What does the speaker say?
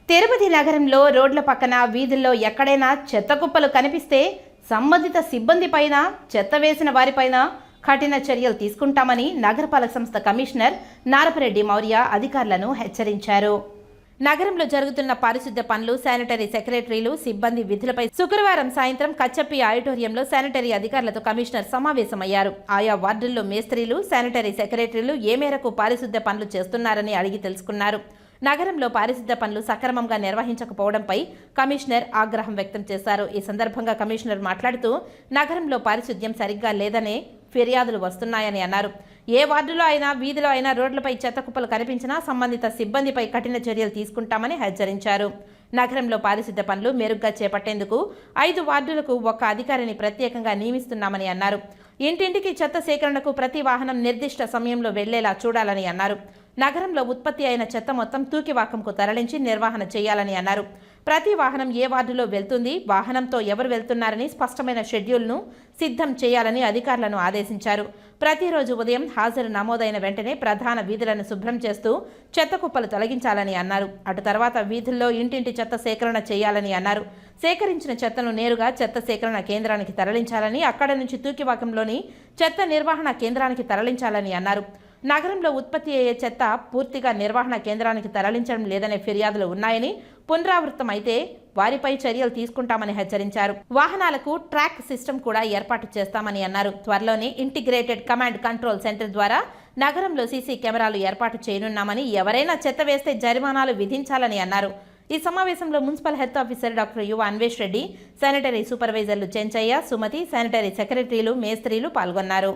తిరుపతి నగరంలో రోడ్ల పక్కన వీధుల్లో ఎక్కడైనా చెత్త కుప్పలు కనిపిస్తే సంబంధిత సిబ్బంది పైన చెత్త వేసిన వారిపైన కఠిన చర్యలు తీసుకుంటామని నగరపాలక సంస్థ కమిషనర్ నారపరెడ్డి మౌర్య అధికారులను హెచ్చరించారు. నగరంలో జరుగుతున్న పారిశుద్ధ్య పనులు, శానిటరీ సెక్రటరీలు, సిబ్బంది విధులపై శుక్రవారం సాయంత్రం కచ్చప్పి ఆడిటోరియంలో శానిటరీ అధికారులతో కమిషనర్ సమావేశమయ్యారు. ఆయా వార్డుల్లో మేస్త్రీలు, శానిటరీ సెక్రటరీలు ఏ మేరకు పారిశుద్ధ్య పనులు చేస్తున్నారని అడిగి తెలుసుకున్నారు. నగరంలో పారిశుద్ధ్య పనులు సక్రమంగా నిర్వహించకపోవడంపై కమిషనర్ ఆగ్రహం వ్యక్తం చేశారు. ఈ సందర్భంగా కమిషనర్ మాట్లాడుతూ నగరంలో పారిశుద్ధ్యం సరిగ్గా లేదనే ఫిర్యాదులు వస్తున్నాయని అన్నారు. ఏ వార్డులో అయినా, వీధిలో అయినా రోడ్లపై చెత్త కుప్పలు కనిపించినా సంబంధిత సిబ్బందిపై కఠిన చర్యలు తీసుకుంటామని హెచ్చరించారు. నగరంలో పారిశుద్ధ్య పనులు మెరుగ్గా చేపట్టేందుకు 5 వార్డులకు ఒక అధికారిని ప్రత్యేకంగా నియమిస్తున్నామని అన్నారు. ఇంటింటికి చెత్త సేకరణకు ప్రతి వాహనం నిర్దిష్ట సమయంలో వెళ్లేలా చూడాలని అన్నారు. నగరంలో ఉత్పత్తి అయిన చెత్త మొత్తం తూకివాకంకు తరలించి నిర్వహణ చేయాలని అన్నారు. ప్రతి వాహనం ఏ వార్డులో వెళ్తుంది, వాహనంతో ఎవరు వెళ్తున్నారని స్పష్టమైన షెడ్యూల్ను సిద్ధం చేయాలని అధికారులను ఆదేశించారు. ప్రతిరోజు ఉదయం హాజరు నమోదైన వెంటనే ప్రధాన వీధులను శుభ్రం చేస్తూ చెత్త కుప్పలు తొలగించాలని అన్నారు. అటు తర్వాత వీధుల్లో ఇంటింటి చెత్త సేకరణ చేయాలని అన్నారు. సేకరించిన చెత్తను నేరుగా చెత్త సేకరణ కేంద్రానికి తరలించాలని, అక్కడ నుంచి తూకివాకంలోని చెత్త నిర్వహణ కేంద్రానికి తరలించాలని అన్నారు. నగరంలో ఉత్పత్తి అయ్యే చెత్త పూర్తిగా నిర్వహణ కేంద్రానికి తరలించడం లేదనే ఫిర్యాదులు ఉన్నాయని, పునరావృతం అయితే వారిపై చర్యలు తీసుకుంటామని హెచ్చరించారు. వాహనాలకు ట్రాక్ సిస్టమ్ కూడా ఏర్పాటు చేస్తామని అన్నారు. త్వరలోనే ఇంటిగ్రేటెడ్ కమాండ్ కంట్రోల్ సెంటర్ ద్వారా నగరంలో సీసీ కెమెరాలు ఏర్పాటు చేయనున్నామని, ఎవరైనా చెత్త వేస్తే జరిమానాలు విధించాలని అన్నారు. ఈ సమావేశంలో మున్సిపల్ హెల్త్ ఆఫీసర్ డాక్టర్ యువ అన్వేష్ రెడ్డి, శానిటరీ సూపర్వైజర్లు చెంచయ్య, సుమతి, శానిటరీ సెక్రటరీలు, మేస్త్రీలు పాల్గొన్నారు.